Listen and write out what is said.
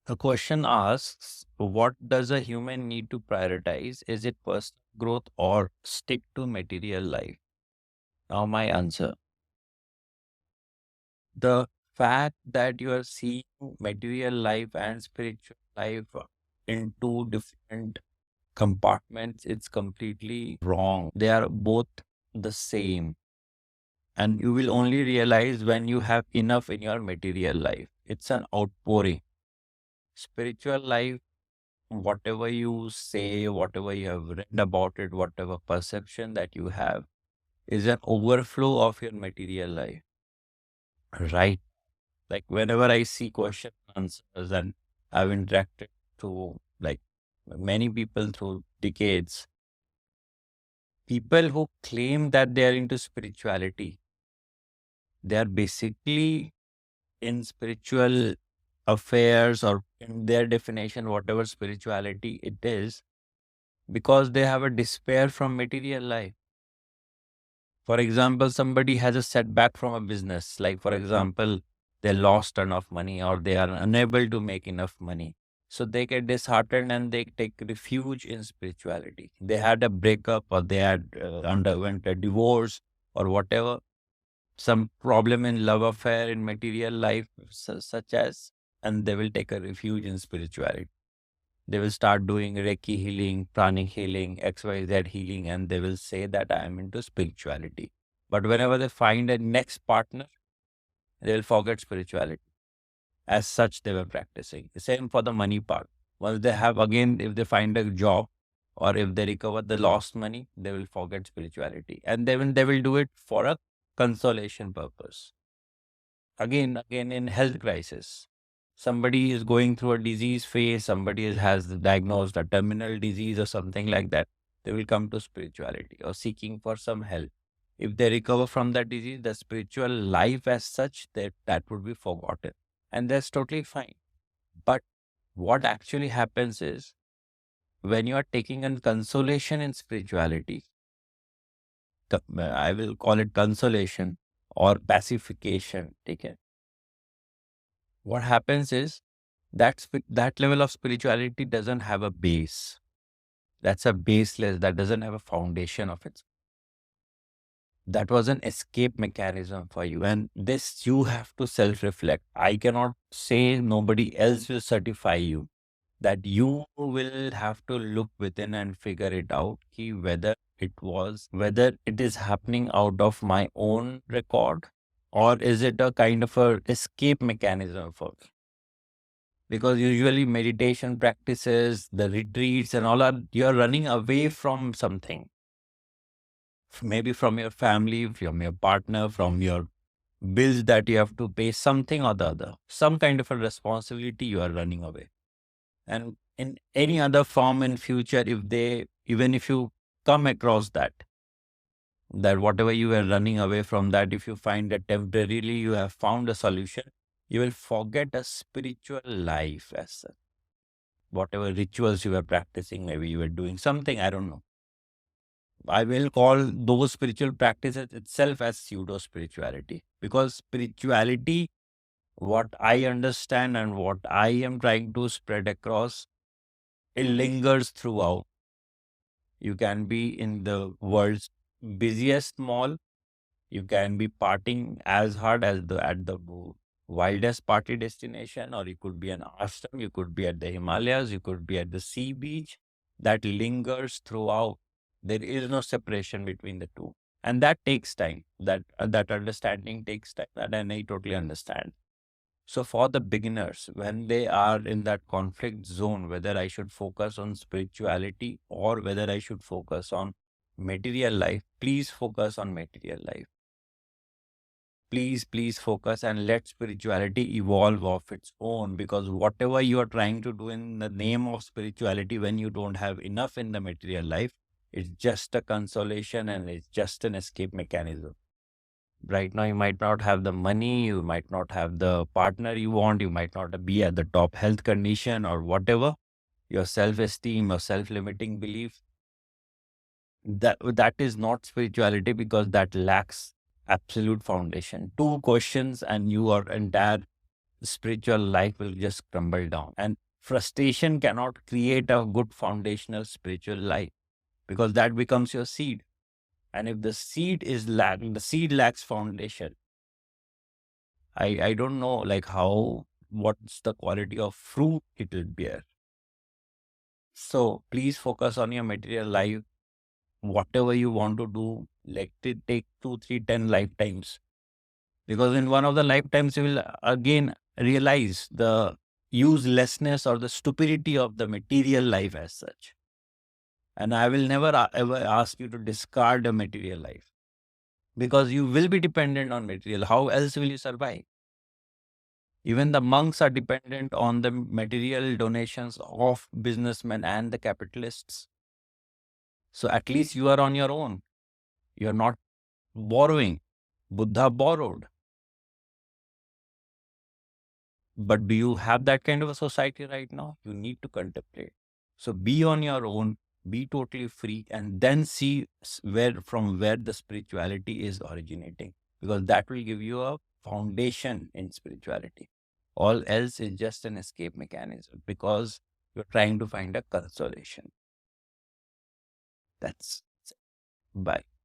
The question asks, what does a human need to prioritize? Is it personal growth or stick to material life? Now, my answer, the fact that you are seeing material life and spiritual life in two different compartments, it's completely wrong. They are both the same. And you will only realize when you have enough in your material life. It's an outpouring. Spiritual life, whatever you say, whatever you have read about it, whatever perception that you have, is an overflow of your material life, right? Like whenever I see question answers and I've interacted to like many people through decades, people who claim that they are into spirituality, they are basically in spiritual affairs or in their definition, whatever spirituality it is, because they have a despair from material life. For example, somebody has a setback from a business, like for example, they lost enough money or they are unable to make enough money. So they get disheartened and they take refuge in spirituality. They had a breakup or they had underwent a divorce or whatever, some problem in love affair in material life, such as, and they will take a refuge in spirituality. They will start doing Reiki healing, pranic healing, XYZ healing, and they will say that I am into spirituality. But whenever they find a next partner, they will forget spirituality. As such, they were practicing. The same for the money part. Once they have, again, if they find a job or if they recover the lost money, they will forget spirituality. And they will do it for a consolation purpose. Again in health crisis, somebody is going through a disease phase, somebody has diagnosed a terminal disease or something like that, they will come to spirituality or seeking for some help. If they recover from that disease, the spiritual life as such, that would be forgotten, and that's totally fine. But what actually happens is, when you are taking a consolation in spirituality, I will call it consolation or pacification, take it. What happens is that level of spirituality doesn't have a base. That's a baseless, that doesn't have a foundation of its. That was an escape mechanism for you. And this you have to self-reflect. I cannot say, nobody else will certify you. That you will have to look within and figure it out, whether it is happening out of my own record, or is it a kind of a escape mechanism for me. Because usually meditation practices, the retreats and all are, you're running away from something. Maybe from your family, from your partner, from your bills that you have to pay, something or the other. Some kind of a responsibility you are running away. And in any other form in future, even if you come across that whatever you were running away from, that if you find that temporarily you have found a solution, you will forget a spiritual life as such. Whatever rituals you were practicing, maybe you were doing something, I don't know. I will call those spiritual practices itself as pseudo spirituality, because spirituality, what I understand and what I am trying to spread across, it lingers throughout. You can be in the world's busiest mall. You can be partying as hard as at the wildest party destination, or you could be an ashram, you could be at the Himalayas, you could be at the sea beach. That lingers throughout. There is no separation between the two. And that takes time. That understanding takes time. That and I totally understand. So for the beginners, when they are in that conflict zone, whether I should focus on spirituality or whether I should focus on material life, please focus on material life. Please focus and let spirituality evolve of its own, because whatever you are trying to do in the name of spirituality, when you don't have enough in the material life, it's just a consolation and it's just an escape mechanism. Right now, you might not have the money, you might not have the partner you want, you might not be at the top health condition or whatever, your self-esteem or self-limiting belief, that is not spirituality, because that lacks absolute foundation. Two questions and you are entire spiritual life will just crumble down. And frustration cannot create a good foundational spiritual life, because that becomes your seed. And if the seed lacks foundation, I don't know like what's the quality of fruit it will bear. So please focus on your material life. Whatever you want to do, let it take 2, 3, 10 lifetimes. Because in one of the lifetimes, you will again realize the uselessness or the stupidity of the material life as such. And I will never ever ask you to discard a material life, because you will be dependent on material. How else will you survive? Even the monks are dependent on the material donations of businessmen and the capitalists. So at least you are on your own. You are not borrowing. Buddha borrowed. But do you have that kind of a society right now? You need to contemplate. So be on your own, be totally free, and then see from where the spirituality is originating, because that will give you a foundation in spirituality. All else is just an escape mechanism, because you're trying to find a consolation. That's Bye.